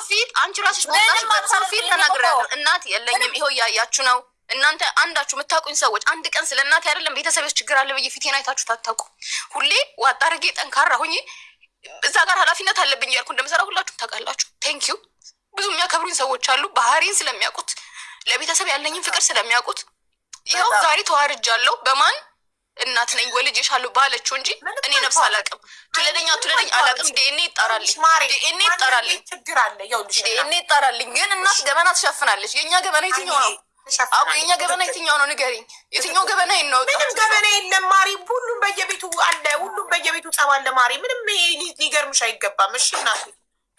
ፊት አንቺ ራስሽ በሰው ፊት ተናግረሻል። እናት የለኝም ይኸው እያያችሁ ነው። እናንተ አንዳችሁ የምታውቁኝ ሰዎች አንድ ቀን ስለ እናቴ አይደለም ቤተሰቦች ችግር አለ ብዬ ፊቴን አይታችሁ ታታውቁ። ሁሌ ዋጣ አድርጌ ጠንካራ ሆኜ እዛ ጋር ኃላፊነት አለብኝ ያልኩ እንደምሰራ ሁላችሁም ታውቃላችሁ። ቴንኪዩ። ብዙ የሚያከብሩኝ ሰዎች አሉ ባህሪን ስለሚያውቁት ለቤተሰብ ያለኝን ፍቅር ስለሚያውቁት። ይኸው ዛሬ ተዋርጃለሁ። በማን እናት ነኝ ወልጄሻለሁ ባለችው እንጂ እኔ ነፍስ አላውቅም። ትለደኛ አላውቅም። ዲኤንኤ ይጣራልኝ፣ ዲኤንኤ ይጣራልኝ፣ ችግር አለ ዲኤንኤ ይጣራልኝ። ግን እናት ገበና ትሸፍናለች። የእኛ ገበና የትኛው ነው? አቡ የእኛ ገበና የትኛው ነው? ንገሪኝ። የትኛው ገበና ነው? ምንም ገበና የለም ማሪ። ሁሉም በየቤቱ አለ። ሁሉም በየቤቱ ጸብ አለ ማሪ። ምንም ሊገርምሽ አይገባም። እሺ እናት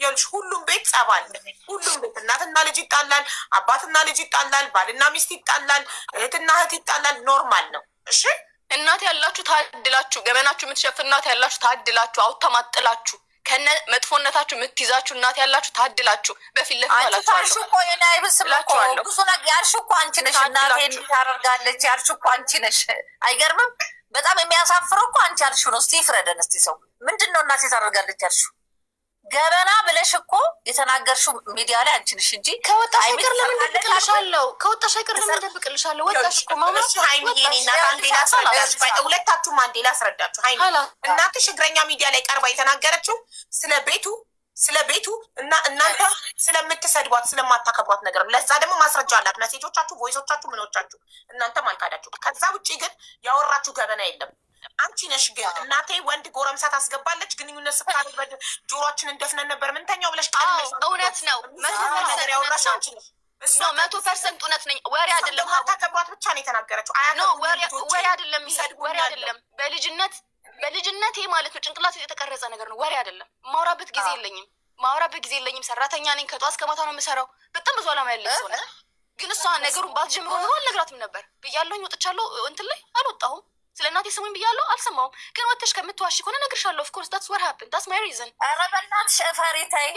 ይኸውልሽ፣ ሁሉም ቤት ጸብ አለ። ሁሉም ቤት እናትና ልጅ ይጣላል፣ አባትና ልጅ ይጣላል፣ ባልና ሚስት ይጣላል፣ እህትና እህት ይጣላል። ኖርማል ነው። እሺ እናት ያላችሁ ታድላችሁ፣ ገበናችሁ የምትሸፍን እናት ያላችሁ ታድላችሁ፣ አውተማጥላችሁ ከነ መጥፎነታችሁ የምትይዛችሁ እናት ያላችሁ ታድላችሁ። በፊት ለፊት አላችሁ እኮ የናይብስላችኋለሁ። ብዙ ነገር ያልሽው እኮ አንቺ ነሽ። እናቴ እንዲህ ታደርጋለች ያልሽው እኮ አንቺ ነሽ። አይገርምም? በጣም የሚያሳፍረው እኮ አንቺ ያልሽው ነው። እስቲ ፍረደን እስቲ። ሰው ምንድን ነው እናቴ ታደርጋለች ያልሽው? ገበና ብለሽ እኮ የተናገርሽው ሚዲያ ላይ አንቺ ነሽ እንጂ ከወጣሽ አይቀር ለምን ደብቅልሻለሁ? ከወጣሽ አይቀር ለምን ደብቅልሻለሁ? ወጣሽ እኮ ማማ ሃይሚዬ እናት አንዴ ላስረዳችሁ፣ ሁለታችሁም አንዴ ላስረዳችሁ። ሃይሚ እናትሽ እግረኛ ሚዲያ ላይ ቀርባ የተናገረችው ስለ ቤቱ እና እናንተ ስለምትሰድቧት ስለማታከብሯት ነገር ነው። ለዛ ደግሞ ማስረጃ አላት። ሜሴጆቻችሁ፣ ቮይሶቻችሁ፣ ምኖቻችሁ እናንተም አልካዳችሁ። ከዛ ውጭ ግን ያወራችሁ ገበና የለም። አንቺ ነሽ ግን እናቴ ወንድ ጎረምሳ ታስገባለች ግንኙነት ስታደርግ ጆሮአችንን እንደፍነን ነበር ምንተኛው ብለሽ እውነት ነው። ነገር ያወራሽ አንቺ ነሽ። 100% እውነት ነኝ። ወሬ አይደለም። ታከብሯት ብቻ ነው የተናገረችው። ወሬ አይደለም። ወሬ አይደለም። በልጅነቴ ማለት ነው ጭንቅላቱ የተቀረጸ ነገር ነው። ወሬ አይደለም። ማውራበት ጊዜ የለኝም። ሰራተኛ ነኝ። ከጧት እስከ ማታ ነው የምሰራው። በጣም ብዙ አላማ ያለኝ ሰው ነኝ። ግን እሷ ነገሩን ባትጀምሮ ኖሮ አልነግራትም ነበር ብያለሁኝ። ወጥቻለሁ። እንትን ላይ አልወጣሁም። ስለ እናቴ ስሙኝ ብያለሁ። አልሰማሁም። ግን ወጥተሽ ከምትዋሺ ከሆነ እነግርሻለሁ። ኦፍ ኮርስ ዳትስ ዋት ሃፕን ዳትስ ማይ ሪዝን። ኧረ በእናትሽ ፈሪ ተይ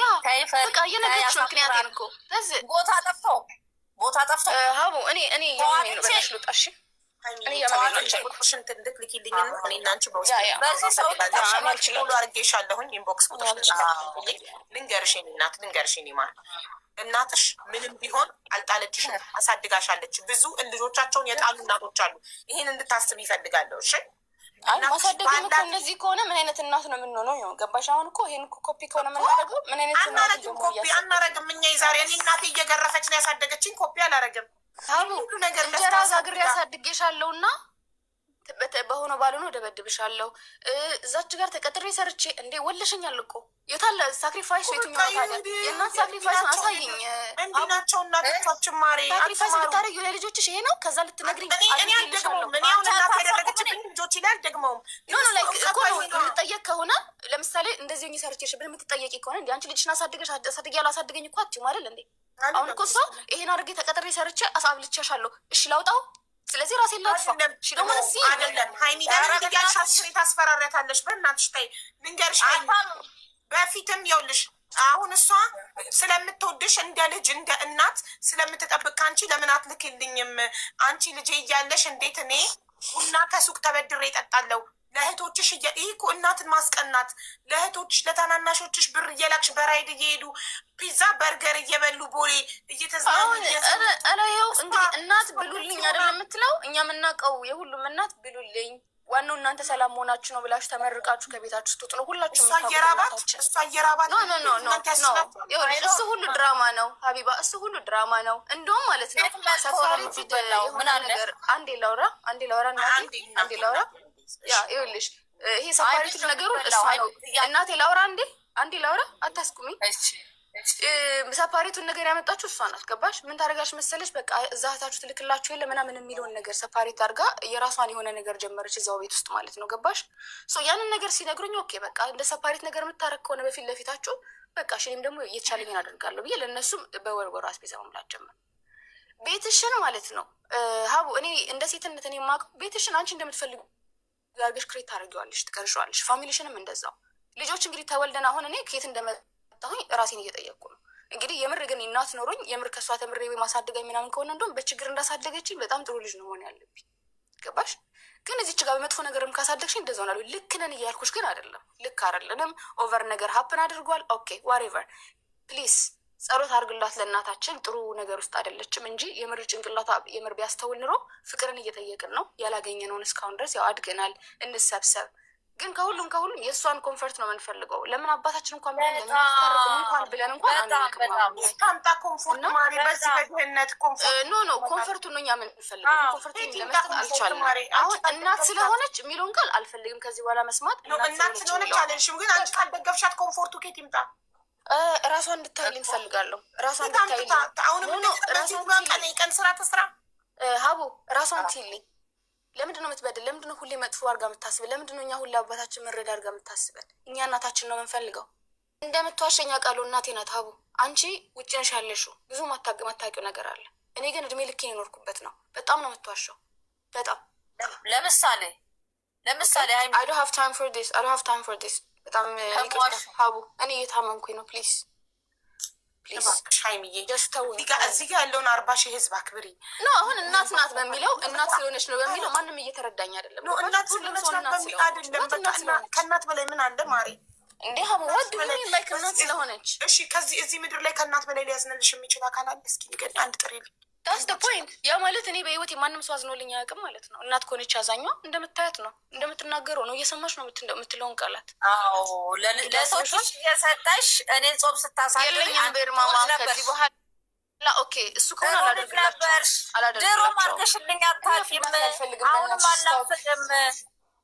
ፈሪ። በቃ እየነገርኩሽ ነው ምክንያቴን እኮ። ቦታ ጠፍቶ ሀቡ እኔ በላሽ ልውጣ። እሺ እኔ ያማሽን እንድትልኪልኝ እኔ እና አንቺ በውስጥ አድርጌሻለሁኝ። ኢንቦክስ ልንገርሽ እናት ልንገርሽ ማር እናትሽ ምንም ቢሆን አልጣለችሽም፣ አሳድጋሻለች። ብዙ ልጆቻቸውን የጣሉ እናቶች አሉ። ይህን እንድታስብ ይፈልጋለሁ። እሺ ማሳደግም እኮ እነዚህ ከሆነ ምን አይነት እናት ነው የምንሆነው? ነው ገባሽ? አሁን እኮ ይሄን ኮፒ ከሆነ የምናደርገው ምን አይነት አናረግም። ኮፒ አናረግም። እኛ የዛሬ እኔ እናቴ እየገረፈች ነው ያሳደገችኝ። ኮፒ አላረግም። ሁሉ ነገር እንጀራ ጋግሬ ያሳድጌሻለሁና በሆነ ባልሆነ ደበድብሻለሁ። እዛች ጋር ተቀጥሬ ሰርቼ እንዴ ወለሸኛል እኮ የታለ ሳክሪፋይስ? የትኛው ታዲያ የእናት ሳክሪፋይስ አሳይኝ። እንዲናቸው እናቶቻችን ማሬ ሳክሪፋይስ ብታደረግ ለልጆችሽ ይሄ ነው። ከዛ ልትነግሪኝ እኔ አልደግመውም። እኔ አሁን እናት ያደረገችብኝ ልጆች ላይ አልደግመውም። የምትጠየቅ ከሆነ ለምሳሌ እንደዚህ ሆኜ ሰርቼሽ ብን የምትጠየቂ ከሆነ እንዲ አንቺ ልጅሽን አሳድገሽ አሳድጊ ያላሳድገኝ እኮ አትይም አይደል እንዴ? አሁን እኮ እሷ ይሄን አድርጌ ተቀጥሬ ሰርቼ አሳብልቻሻለሁ። እሺ ላውጣው? ስለዚህ ራሴ ላጥፋ አይደለም። ሃይሚ ጋር ታስፈራሪያታለሽ። በእናትሽ ተይ ልንገርሽ። በፊትም ይኸውልሽ አሁን እሷ ስለምትወድሽ እንደ ልጅ እንደ እናት ስለምትጠብቅ ከአንቺ ለምን አትልክልኝም? አንቺ ልጄ እያለሽ እንዴት እኔ ቡና ከሱቅ ተበድሬ እጠጣለሁ? ለእህቶችሽ ይህ እኮ እናትን ማስቀናት። ለእህቶችሽ ለታናናሾችሽ ብር እየላክሽ በራይድ እየሄዱ ፒዛ በርገር እየበሉ ቦሌ እየተዝናኑ ይኸው እንግዲህ እናት ብሉልኝ አይደለም የምትለው። እኛ የምናውቀው የሁሉም እናት ብሉልኝ፣ ዋናው እናንተ ሰላም መሆናችሁ ነው ብላችሁ ተመርቃችሁ ከቤታችሁ ስትወጡ ነው ሁላችሁ። እሷ እየራባት እሱ ሁሉ ድራማ ነው ሀቢባ፣ እሱ ሁሉ ድራማ ነው። እንደውም ማለት ነው ሰፋሪት የሆነ ነገር አንዴ ላውራ ያ ይኸውልሽ ይሄ ሰፓሬት ነገሩ እሷ ነው። እናቴ ላውራ አንዴ ላውራ አታስቁሚ። ሰፓሬቱን ነገር ያመጣችሁ እሷ ናት። ገባሽ? ምን ታደርጋሽ መሰለሽ? በቃ እዛ እህታችሁ ትልክላችሁ የለ ምናምን የሚለውን ነገር ሰፓሬት አድርጋ የራሷን የሆነ ነገር ጀመረች እዛው ቤት ውስጥ ማለት ነው። ገባሽ? ያንን ነገር ሲነግሩኝ ኦኬ በቃ እንደ ሰፓሬት ነገር የምታረግ ከሆነ በፊት ለፊታችሁ በቃ እኔም ደግሞ እየተቻለኝን አደርጋለሁ ብዬ ለእነሱም በወር አስቤዛ መሙላት ጀመር። ቤትሽን ማለት ነው ሀቡ፣ እኔ እንደ ሴትነት እኔ የማውቀው ቤትሽን አንቺ እንደምትፈልጉ ዛርገሽ ክሬት ታደርጊዋለሽ፣ ትቀርሸዋለሽ። ፋሚሊሽንም እንደዛው። ልጆች እንግዲህ ተወልደን አሁን እኔ ከየት እንደመጣሁኝ ራሴን እየጠየቅኩ ነው። እንግዲህ የምር ግን እናት ኖሮኝ የምር ከእሷ ተምሬ ማሳደጋኝ ምናምን ከሆነ እንደውም በችግር እንዳሳደገችኝ በጣም ጥሩ ልጅ ነው መሆን ያለብኝ። ገባሽ? ግን እዚች ጋር በመጥፎ ነገርም ካሳደግሽኝ እንደዛው ናሉ። ልክ ነን እያልኩሽ ግን አይደለም። ልክ አይደለንም። ኦቨር ነገር ሀፕን አድርጓል። ኦኬ ዋሬቨር ፕሊዝ ጸሎት አድርግላት ለእናታችን። ጥሩ ነገር ውስጥ አይደለችም እንጂ የምር ጭንቅላቷ የምር ቢያስተውል ኑሮ ፍቅርን እየጠየቅን ነው ያላገኘነውን እስካሁን ድረስ። ያው አድገናል፣ እንሰብሰብ። ግን ከሁሉም የእሷን ኮንፈርት ነው የምንፈልገው። ለምን አባታችን እንኳን ብለን ለምንታረቅም እንኳን ብለን እንኳን አንታምጣ ኮንፎርት ማሪ በዚህ በድህነት ኮንፎርት ኖ ኮንፈርቱን ነው እኛ የምንፈልገው። ኮንፈርቱን ለመስጠት አልቻልንም። አሁን እናት ስለሆነች የሚለውን ቃል አልፈልግም ከዚህ በኋላ መስማት። እናት ስለሆነች አለልሽም፣ ግን አንቺ ካልደገፍሻት ኮንፎርቱ ኬት ይምጣ? ራሷን እንድታይልኝ እፈልጋለሁ። ራሷን እንድታይልኝ አሁን ቀን ስራ ተስራ ሀቡ ራሷን ትይልኝ። ለምንድን ነው የምትበድል? ለምንድን ነው ሁሌ መጥፎ አድርጋ የምታስበን? ለምንድን ነው እኛ ሁሌ አባታችን መረዳ አድርጋ የምታስበን? እኛ እናታችን ነው የምንፈልገው። እንደምትዋሸኛ ቃሉ እናቴ ናት። ሀቡ አንቺ ውጭ ነሽ ያለሽው፣ ብዙ ማታውቂው ነገር አለ። እኔ ግን እድሜ ልኬን የኖርኩበት ነው። በጣም ነው የምትዋሸው። በጣም ለምሳሌ I don't have time for this በጣም ሀቡ እኔ እየታመምኩኝ ነው። ፕሊዝ ሻይምዬ እዚህ ጋ ያለውን 40 ሺህ ህዝብ አክብሪ ነው። አሁን እናት ናት በሚለው እናት ስለሆነች ነው በሚለው ማንም እየተረዳኝ አይደለም። እናት ስለሆነች አይደለም። ከእናት በላይ ምን አለ ማሪ? እንዴ ሀቡ ወድ ላይ ከእናት ስለሆነች። እሺ እዚህ ምድር ላይ ከእናት በላይ ሊያዝንልሽ የሚችል አካል አለ? እስኪ ንገሪ፣ አንድ ጥሪ። ዳስ ደ ፖይንት። ያ ማለት እኔ በህይወት ማንም ሰው አዝኖልኝ አያውቅም ማለት ነው። እናት ከሆነች አዛኟ እንደምታያት ነው፣ እንደምትናገረው ነው፣ እየሰማሽ ነው የምትለውን ቃላት። አዎ ለሰዎች እየሰጠሽ እኔ ጾም ስታሳይ የለኝም ቤርማማ ከዚህ በኋላ ኦኬ። እሱ ከሆነ አላደርግላቸው ድሮ ማርገሽልኝ አታውቂም። አሁንም አናፍቅም።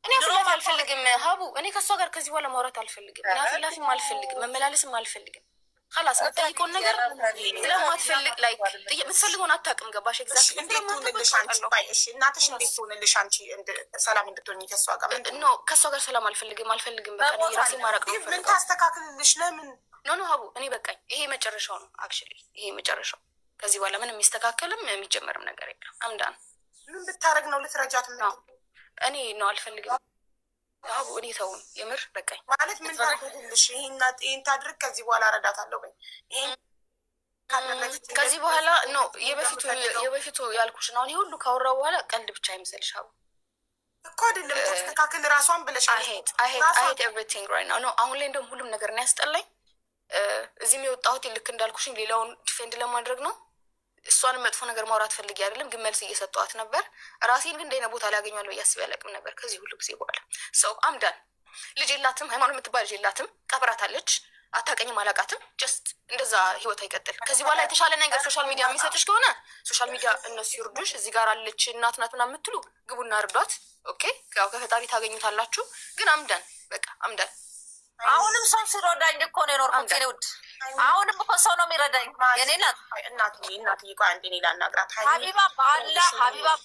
እኔ አፍላፊ አልፈልግም ሀቡ። እኔ ከእሷ ጋር ከዚህ በኋላ ማውራት አልፈልግም። እኔ አፍላፊም አልፈልግም፣ መመላለስም አልፈልግም። ላስ የምጠይቀውን ነገር ስለማትፈልግ ላይ የምትፈልገውን አታውቅም። ገባሽ? ኤግዛክት እንዴት ትሆንልሽ አንቺ? እሺ እናትሽ እንዴት ትሆንልሽ አንቺ ሰላም እንድትሆኝ ከእሷ ጋር? ኖ ከእሷ ጋር ሰላም አልፈልግም። በቃ ራሴ ማረቅ ነው። ምን ታስተካክልልሽ? ለምን ኖ ሀቡ እኔ በቃኝ። ይሄ መጨረሻው ነው። አክቹዋሊ ይሄ መጨረሻው። ከዚህ በኋላ ምንም የሚስተካከልም የሚጀመርም ነገር የለም። አምዳን ምን ብታረግ ነው ልትረጃት? እኔ ነው አልፈልግም ሀቡ። እኔ ተውን የምር በቃኝ። ማለት ምን ታደርግልሽ? ይህን ታድርግ ከዚህ በኋላ እረዳታለሁ በይ። ከዚህ በኋላ ነው የበፊቱ ያልኩሽ ነው። አሁን ይሄ ሁሉ ካወራሁ በኋላ ቀልድ ብቻ አይመስልሽ ሀቡ እኮ አይደለም። ተስተካክል ራሷን ብለሽ I hate everything right now። አሁን ላይ እንደውም ሁሉም ነገር ነው ያስጠላኝ። እዚህም የወጣሁት ልክ እንዳልኩሽኝ ሌላውን ዲፌንድ ለማድረግ ነው። እሷንም መጥፎ ነገር ማውራት ፈልጌ አይደለም፣ ግን መልስ እየሰጠኋት ነበር። ራሴን ግን እንደሆነ ቦታ ላይ ያገኘዋለሁ እያስብ ያለቅም ነበር ከዚህ ሁሉ ጊዜ በኋላ። ሰው አምዳን ልጅ የላትም፣ ሃይማኖት የምትባል ልጅ የላትም። ቀብራታለች፣ አታውቀኝም፣ አላውቃትም። ጀስት እንደዛ ህይወት አይቀጥል። ከዚህ በኋላ የተሻለ ነገር ሶሻል ሚዲያ የሚሰጥሽ ከሆነ ሶሻል ሚዲያ እነሱ ይርዱሽ። እዚህ ጋር አለች እናት ናት ምናምን የምትሉ ግቡና እርዷት። ኦኬ ያው ከፈጣሪ ታገኙታላችሁ። ግን አምዳን በቃ አምዳን። አሁንም ሰው ሲረዳኝ እኮ ነው የኖርኩት። ውድ አሁንም እኮ ሰው ነው የሚረዳኝ። የኔ እናትዬ ቆይ አንዴ እኔ ላናግራት። ሀቢባ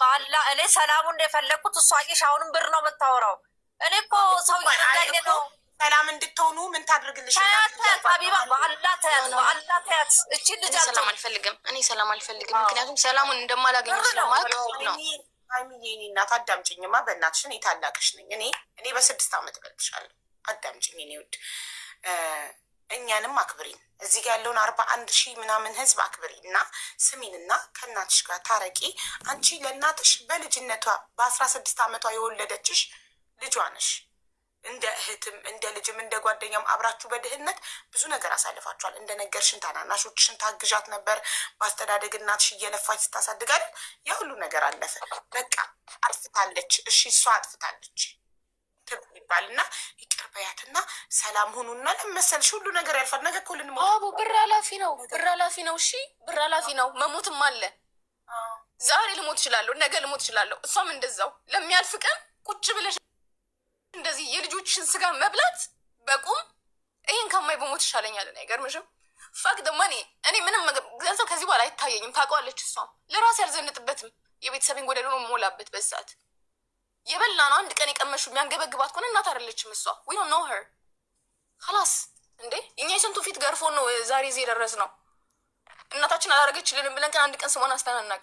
በአላ እኔ ሰላሙን የፈለግኩት እሷ አየሽ፣ አሁንም ብር ነው የምታወራው። እኔ እኮ ሰው እየረዳኝ ነው። ሰላም እንድትሆኑ ምን ታድርግልሽ? ሀቢባ በአላ ተያት። እቺን ልጅ ሰላም አልፈልግም፣ እኔ ሰላም አልፈልግም። ምክንያቱም ሰላሙን እንደማላገኘው ስለማውቅ ነው። ሀይሚዬ እኔ እናት አዳምጪኝማ በእናትሽ። እኔ ታላቅሽ ነኝ። እኔ በ6 ዓመት እበልጥሻለሁ። አዳምጪኝ እኔ ውድ፣ እኛንም አክብሪን። እዚህ ጋር ያለውን 41 ሺህ ምናምን ህዝብ አክብሪ እና ስሚንና ከእናትሽ ጋር ታረቂ። አንቺ ለእናትሽ በልጅነቷ በ16 ዓመቷ የወለደችሽ ልጇ ነሽ። እንደ እህትም እንደ ልጅም እንደ ጓደኛም አብራችሁ በድህነት ብዙ ነገር አሳልፋችኋል። እንደ ነገርሽን ታናናሾችሽን ታግዣት ነበር በአስተዳደግ። እናትሽ እየለፋች ስታሳድጋል ያ ሁሉ ነገር አለፈ። በቃ አጥፍታለች። እሺ እሷ አጥፍታለች ይባልና ይቅር በያትና ሰላም ሁኑና ለመሰልሽ ሁሉ ነገር ያልፋል። ነገ እኮ ልንሞት አቡ ብር ኃላፊ ነው። እሺ ብር ኃላፊ ነው። መሞትም አለ። ዛሬ ልሞት እችላለሁ፣ ነገ ልሞት እችላለሁ። እሷም እንደዛው። ለሚያልፍ ቀን ቁጭ ብለሽ እንደዚህ የልጆችሽን ስጋ መብላት በቁም ይሄን ከማይ በሞት ይሻለኛል። አይገርምሽም? ፋክ ደማኔ እኔ ምንም ገንዘብ ከዚህ በኋላ አይታየኝም። ታውቀዋለች። እሷም ለራሴ አልዘንጥበትም። የቤተሰቤን ጎደሎ ነው የምሞላበት በዛት የበላ ነው። አንድ ቀን የቀመሹ የሚያንገበግባት ከሆነ እናት አይደለችም እሷ። ዊ ዶንት ኖ ሄር ኸላስ። እንዴ እኛ የስንቱ ፊት ገርፎ ነው ዛሬ እዚህ የደረስ ነው። እናታችን አላደረገችልንም ብለን ግን አንድ ቀን ስሟን አስተናናቅ።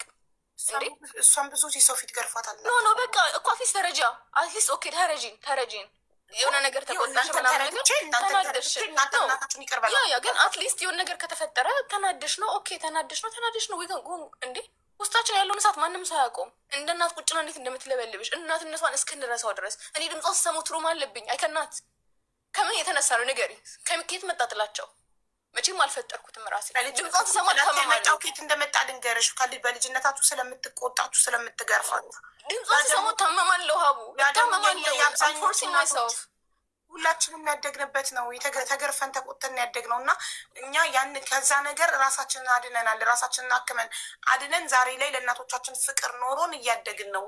እሷም ብዙ ሰው ፊት ገርፏታል። ኖ በቃ እኮ አትሊስት ተረጃ አትሊስት ኦኬ ተረጂን የሆነ ነገር ተቆጣሽ ተናደሽ ያ ግን አትሊስት የሆነ ነገር ከተፈጠረ ተናደሽ ነው። ኦኬ ተናደሽ ነው እንዴ ውስጣችን ያለውን እሳት ማንም ሰው አያውቀውም። እንደ እናት ቁጭ ነው እንዴት እንደምትለበልብሽ እናትነቷን እስክንረሳው ድረስ። እኔ ድምጿን ስሰማው ትሩማ አለብኝ። አይከናት ከምን የተነሳ ነው ንገሪ። ከየት መጣ ጥላቸው? መቼም አልፈጠርኩትም ራሴ። ድምጿን ስሰማ ታመማለሁ። ኬት እንደመጣ ልንገርሽ። በልጅነታችሁ ስለምትቆጣችሁ ስለምትገርፋችሁ ድምጿን ስሰማ ታመማለሁ። ሀቡ ታመማለሁ። ሁላችንም ያደግንበት ነው። ተገርፈን ተቆጥተን ያደግነው እና እኛ ያን ከዛ ነገር ራሳችንን አድነናል። ራሳችንን አክመን አድነን ዛሬ ላይ ለእናቶቻችን ፍቅር ኖሮን እያደግን ነው።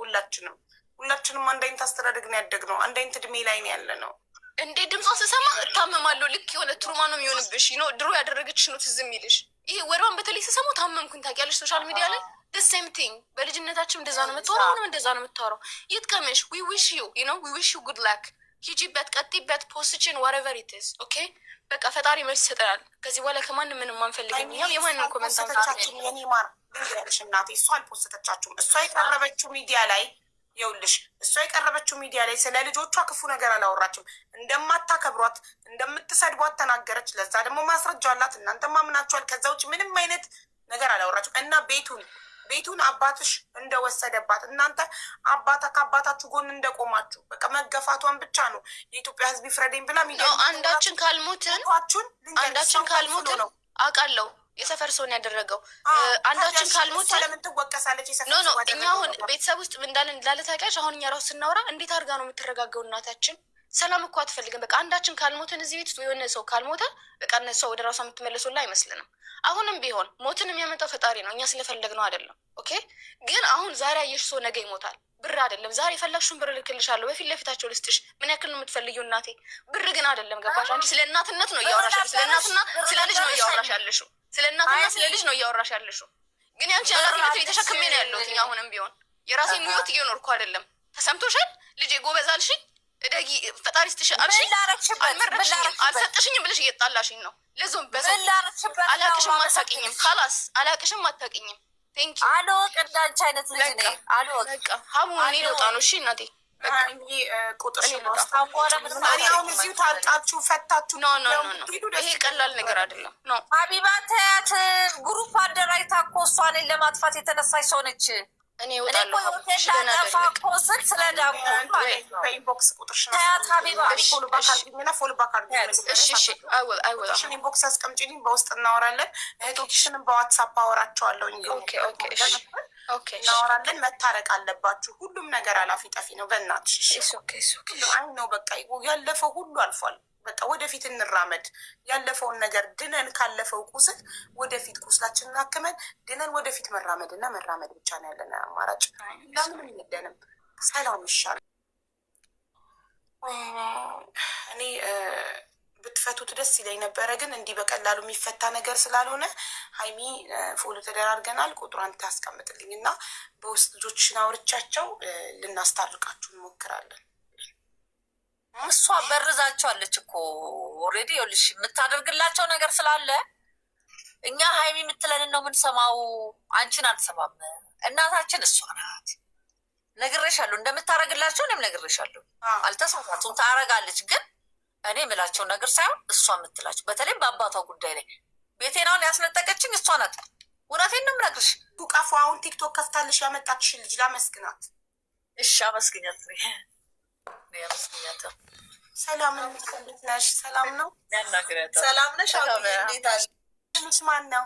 ሁላችንም አንድ አይነት አስተዳደግ ነው ያደግነው። አንድ አይነት እድሜ ላይ ነው ያለ ነው። እንዴ ድምጿን ስሰማ እታመማለሁ። ልክ የሆነ ትሩማ ነው የሚሆንብሽ። ድሮ ያደረገችሽ ነው ትዝ የሚልሽ። ይሄ ወሬዋን በተለይ ስሰማ ታመምኩኝ። ታውቂያለሽ ሶሻል ሚዲያ ላይ ሴም ቲንግ። በልጅነታችን እንደዛ ነው የምታወራው፣ አሁንም እንደዛ ነው የምታወራው። ይጥቀምሽ። ዊ ዊሽ ዩ ጉድ ላክ። ሂጂበት፣ ቀጥይበት፣ ፖስችን ወሬቨር ኢትስ ኦኬ። በቃ ፈጣሪ መልስ ይሰጠናል። ከዚህ በኋላ ከማንም ምንም አንፈልግም። እኛም የማንም ኮመንት አንፈልግም። የኔ ማር ልንገርሽ እናቴ፣ እሷ አልፖስተቻችሁም። እሷ የቀረበችው ሚዲያ ላይ ይኸውልሽ፣ እሷ የቀረበችው ሚዲያ ላይ ስለ ልጆቿ ክፉ ነገር አላወራችም። እንደማታከብሯት እንደምትሰድቧት ተናገረች። ለዛ ደግሞ ማስረጃ አላት። እናንተ ማምናችኋል። ከዛ ውጭ ምንም አይነት ነገር አላወራችም። እና ቤቱን አባትሽ እንደወሰደባት እናንተ ከአባታችሁ ጎን እንደቆማችሁ በቃ መገፋቷን ብቻ ነው የኢትዮጵያ ሕዝብ ይፍረደኝ ብላ ሚዲያ አንዳችን ካልሞትን ነው አውቃለሁ። የሰፈር ሰውን ያደረገው አንዳችን ካልሞትን ለምን ትወቀሳለች? እኛ አሁን ቤተሰብ ውስጥ እንዳለ ታውቂያለሽ። አሁን እኛ ራሱ ስናወራ እንዴት አድርጋ ነው የምትረጋገው እናታችን? ሰላም እኮ አትፈልግም። በቃ አንዳችን ካልሞትን እዚህ ቤት የሆነ ሰው ካልሞተ በቃ እነሷ ወደ ራሷ የምትመለሱላ አይመስልንም። አሁንም ቢሆን ሞትን የሚያመጣው ፈጣሪ ነው፣ እኛ ስለፈለግነው አይደለም። ኦኬ። ግን አሁን ዛሬ አየሽ ሰው ነገ ይሞታል። ብር አይደለም። ዛሬ የፈለግሽውን ብር ልክልሻለሁ፣ በፊት ለፊታቸው ልስጥሽ። ምን ያክል ነው የምትፈልጊው እናቴ? ብር ግን አይደለም። ገባሽ? አንቺ ስለ እናትነት ነው እያወራሽ ያለሽው። ስለ እናትና ስለ ልጅ ነው እያወራሽ ያለሽው። ስለ እናትና ስለ ልጅ ነው እያወራሽ ያለሽው። ግን ያንቺ ኃላፊነት የተሸክሜ ነው ያለሁት። አሁንም ቢሆን የራሴን ህይወት እየኖርኩ አይደለም። ተሰምቶሻል? ልጄ ጎበዝ አልሽኝ፣ እደጊ፣ ፈጣሪ ስትሽ አልሽኝ፣ አልመረጥሽኝም፣ አልሰጥሽኝም ብለሽ እየጣላሽኝ ነው። ለዞም በሰው አላቅሽም፣ አታውቂኝም። ካላስ አላቅሽም፣ አታውቂኝም። ቴንኪ አልወቅ እንዳንቺ አይነት ልጅ ነኝ። አልወቅ ሀቡ እኔ ልወጣ ነው። እሺ እናቴ ቁጥርሽሁን እዚሁ ታርቃችሁ ፈታችሁ። ይሄ ቀላል ነገር አይደለም። ሀቢባ ተያት። ግሩፕ አደራጅታ እኮ እሷ እኔን ለማጥፋት የተነሳች ሰው ነች። እኔ ላጠፋ እኮ ስል ስለ ዳቦ በኢንቦክስ ቁጥርሽን ተያት ሀቢባ። ኢንቦክስ አስቀምጪልኝ፣ በውስጥ እናወራለን። እህቶችሽንም በዋትሳፕ አወራቸዋለሁ። እናወራለን። መታረቅ አለባችሁ። ሁሉም ነገር አላፊ ጠፊ ነው። በእናትሽ አይ ነው በቃ ያለፈው ሁሉ አልፏል። በቃ ወደፊት እንራመድ። ያለፈውን ነገር ድነን ካለፈው ቁስል ወደፊት ቁስላችንን አክመን ድነን ወደፊት መራመድ ብቻ ነው ያለን አማራጭ። ለምንም የለንም። ሰላም ይሻላል። እኔ ብትፈቱት ደስ ይለኝ ነበረ፣ ግን እንዲህ በቀላሉ የሚፈታ ነገር ስላልሆነ ሀይሚ ፎሎ ተደራርገናል። ቁጥሯን ታስቀምጥልኝ እና በውስጥ ልጆችሽን አውርቻቸው ልናስታርቃችሁ እንሞክራለን። እሷ በርዛቸዋለች እኮ ኦልሬዲ። ይኸውልሽ የምታደርግላቸው ነገር ስላለ እኛ ሀይሚ የምትለንን ነው የምንሰማው፣ አንቺን አንሰማም። እናታችን እሷ ናት። ነግሬሻለሁ፣ እንደምታደርግላቸው እኔም ነግሬሻለሁ። አልተሳሳቱም፣ ታረጋለች። ግን እኔ የምላቸው ነገር ሳይሆን እሷ የምትላቸው፣ በተለይም በአባቷ ጉዳይ ላይ ቤቴናውን ያስነጠቀችኝ እሷ ናት። እውነቴን ነው የምነግርሽ። ዱቃፉ አሁን ቲክቶክ ከፍታለሽ ያመጣችሽ ልጅ ላመስግናት። እሺ አመስግኛት። ሰላም እንዴት ነሽ? ሰላም ነው። ሰላም ነሽ? እንዴት አለ? ትንሽ ማን ነው?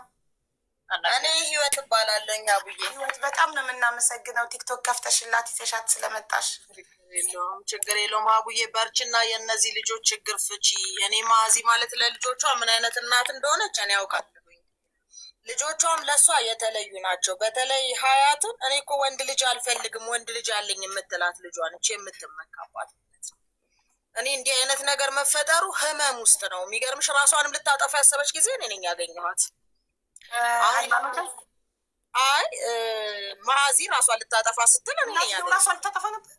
እኔ ህይወት እባላለሁ። አቡዬ ህይወት፣ በጣም ነው የምናመሰግነው ቲክቶክ ከፍተሽላት ይዘሻት ስለመጣሽ። ችግር የለውም አቡዬ፣ በርችና የእነዚህ ልጆች ችግር ፍቺ። እኔ ማዚ ማለት ለልጆቿ ምን አይነት እናት እንደሆነች እኔ ያውቃለሁኝ። ልጆቿም ለእሷ የተለዩ ናቸው። በተለይ ሀያቱን እኔ እኮ ወንድ ልጅ አልፈልግም ወንድ ልጅ አለኝ የምትላት ልጇ ነች የምትመካባት። እኔ እንዲህ አይነት ነገር መፈጠሩ ህመም ውስጥ ነው። የሚገርምሽ ራሷንም ልታጠፋ ያሰበች ጊዜ እኔ ነኝ ያገኘኋት። አይ ማዚ ራሷን ልታጠፋ ስትል እኔ ነኝ ያገኘኋት። ራሷን ልታጠፋ ነበር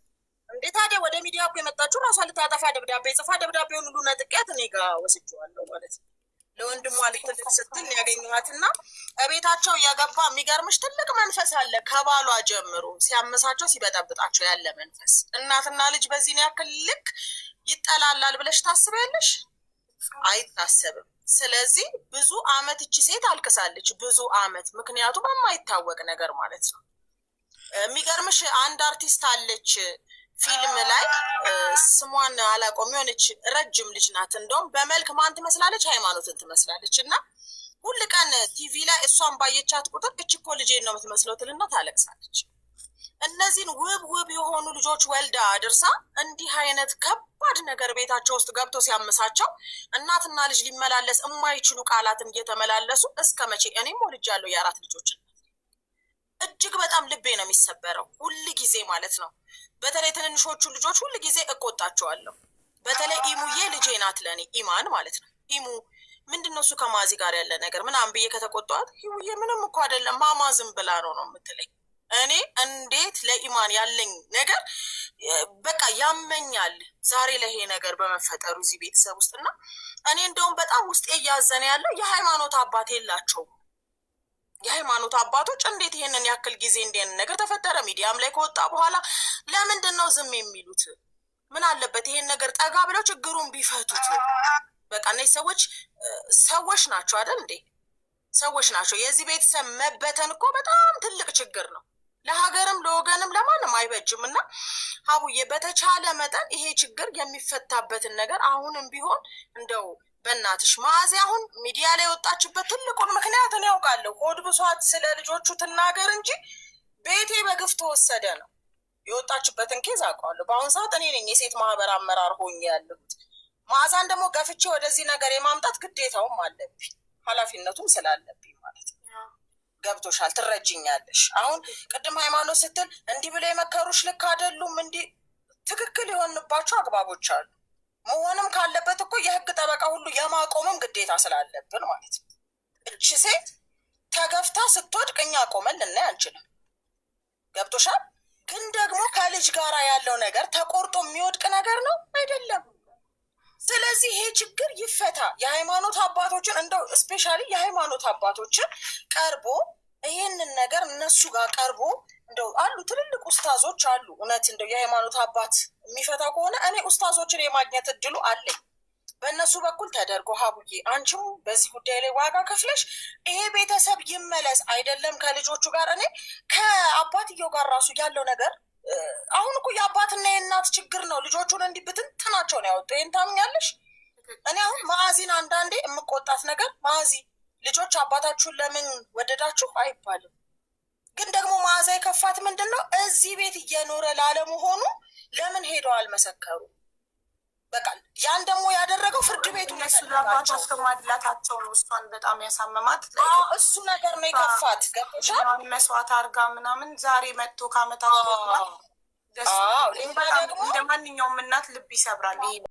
እንዴ ታዲያ? ወደ ሚዲያ እኮ የመጣችው ራሷን ልታጠፋ ደብዳቤ ጽፋ ደብዳቤውን ሁሉ ነጥቄያት እኔ ጋር ወስጄዋለሁ ማለት ነው። ለወንድሟ ልትልቅ ስትል ያገኘኋትና እቤታቸው እያገባ የሚገርምሽ ትልቅ መንፈስ አለ። ከባሏ ጀምሮ ሲያመሳቸው ሲበጠብጣቸው ያለ መንፈስ። እናትና ልጅ በዚህን ያክል ልክ ይጠላላል ብለሽ ታስቢያለሽ? አይታሰብም። ስለዚህ ብዙ አመት እቺ ሴት አልቅሳለች፣ ብዙ አመት። ምክንያቱም የማይታወቅ ነገር ማለት ነው። የሚገርምሽ አንድ አርቲስት አለች ፊልም ላይ ስሟን አላውቀውም፣ የሆነች ረጅም ልጅ ናት። እንደውም በመልክ ማን ትመስላለች? ሃይማኖትን ትመስላለች። እና ሁል ቀን ቲቪ ላይ እሷን ባየቻት ቁጥር እች እኮ ልጄን ነው የምትመስለው ትልና ታለቅሳለች። እነዚህን ውብ ውብ የሆኑ ልጆች ወልዳ አድርሳ እንዲህ አይነት ከባድ ነገር ቤታቸው ውስጥ ገብቶ ሲያመሳቸው እናትና ልጅ ሊመላለስ የማይችሉ ቃላትን እየተመላለሱ እስከ መቼ? እኔም ወልጃለሁ የ4 ልጆች። እጅግ በጣም ልቤ ነው የሚሰበረው ሁል ጊዜ ማለት ነው። በተለይ ትንንሾቹ ልጆች ሁል ጊዜ እቆጣቸዋለሁ። በተለይ ኢሙዬ ልጄ ናት ለእኔ፣ ኢማን ማለት ነው። ኢሙ ምንድነው እሱ ከማዚ ጋር ያለ ነገር ምናምን ብዬ ከተቆጣኋት ይሙዬ ምንም እኮ አይደለም ማማ ዝም ብላ ነው የምትለኝ። እኔ እንዴት ለኢማን ያለኝ ነገር በቃ ያመኛል ዛሬ ለይሄ ነገር በመፈጠሩ እዚህ ቤተሰብ ውስጥ እና እኔ እንደውም በጣም ውስጤ እያዘነ ያለው የሃይማኖት አባት የላቸውም። የሃይማኖት አባቶች እንዴት ይሄንን ያክል ጊዜ እንዴት ነገር ተፈጠረ ሚዲያም ላይ ከወጣ በኋላ ለምንድን ነው ዝም የሚሉት? ምን አለበት ይሄን ነገር ጠጋ ብለው ችግሩን ቢፈቱት? በቃ እነዚህ ሰዎች ናቸው አይደል እንዴ? ሰዎች ናቸው። የዚህ ቤተሰብ መበተን እኮ በጣም ትልቅ ችግር ነው። ለሀገርም ለወገንም ለማንም አይበጅም። እና ሀቡዬ በተቻለ መጠን ይሄ ችግር የሚፈታበትን ነገር አሁንም ቢሆን እንደው በእናትሽ ማዚ አሁን ሚዲያ ላይ የወጣችበት ትልቁን ምክንያት እኔ ያውቃለሁ። ሆድ ብሷት ስለ ልጆቹ ትናገር እንጂ ቤቴ በግፍ ተወሰደ ነው የወጣችበትን ኬዝ አውቃለሁ። በአሁኑ ሰዓት እኔ ነኝ የሴት ማህበር አመራር ሆኜ ያለሁት። ማዛን ደግሞ ገፍቼ ወደዚህ ነገር የማምጣት ግዴታውም አለብኝ፣ ኃላፊነቱም ስላለብኝ ማለት ነው። ገብቶሻል? ትረጅኛለሽ። አሁን ቅድም ሃይማኖት ስትል እንዲህ ብለው የመከሩሽ ልክ አይደሉም። እንዲህ ትክክል የሆንባቸው አግባቦች አሉ። መሆንም ካለበት እኮ የህግ ጠበቃ ሁሉ የማቆምም ግዴታ ስላለብን ማለት ነው። እቺ ሴት ተገፍታ ስትወድቅ እኛ ቆመን ልናይ አንችልም። ገብቶሻል? ግን ደግሞ ከልጅ ጋራ ያለው ነገር ተቆርጦ የሚወድቅ ነገር ነው አይደለም። ስለዚህ ይሄ ችግር ይፈታ። የሃይማኖት አባቶችን እንደው ስፔሻሊ የሃይማኖት አባቶችን ቀርቦ ይሄንን ነገር እነሱ ጋር ቀርቦ እንደው አሉ ትልልቅ ኡስታዞች አሉ። እውነት እንደው የሃይማኖት አባት የሚፈታ ከሆነ እኔ ኡስታዞችን የማግኘት እድሉ አለኝ። በእነሱ በኩል ተደርጎ ሀቡዬ አንቺም በዚህ ጉዳይ ላይ ዋጋ ከፍለሽ ይሄ ቤተሰብ ይመለስ። አይደለም ከልጆቹ ጋር እኔ ከአባትየው ጋር ራሱ ያለው ነገር አሁን እኮ የአባትና የእናት ችግር ነው። ልጆቹን እንዲህ ብትንትናቸው ነው ያወጡ። ይህን ታምኛለሽ? እኔ አሁን ማዚን አንዳንዴ የምቆጣት ነገር ማዚ ልጆች አባታችሁን ለምን ወደዳችሁ አይባልም። ግን ደግሞ ማዛ የከፋት ምንድን ነው እዚህ ቤት እየኖረ ላለመሆኑ ለምን ሄደው አልመሰከሩ? በቃ ያን ደግሞ ያደረገው ፍርድ ቤቱ ለባቸው እስከማድላታቸው ነው። እሷን በጣም ያሳመማት እሱ ነገር ነው የከፋት። ገብቶሻል? መስዋዕት አርጋ ምናምን ዛሬ መጥቶ ከአመታት እንደ ማንኛውም እናት ልብ ይሰብራል።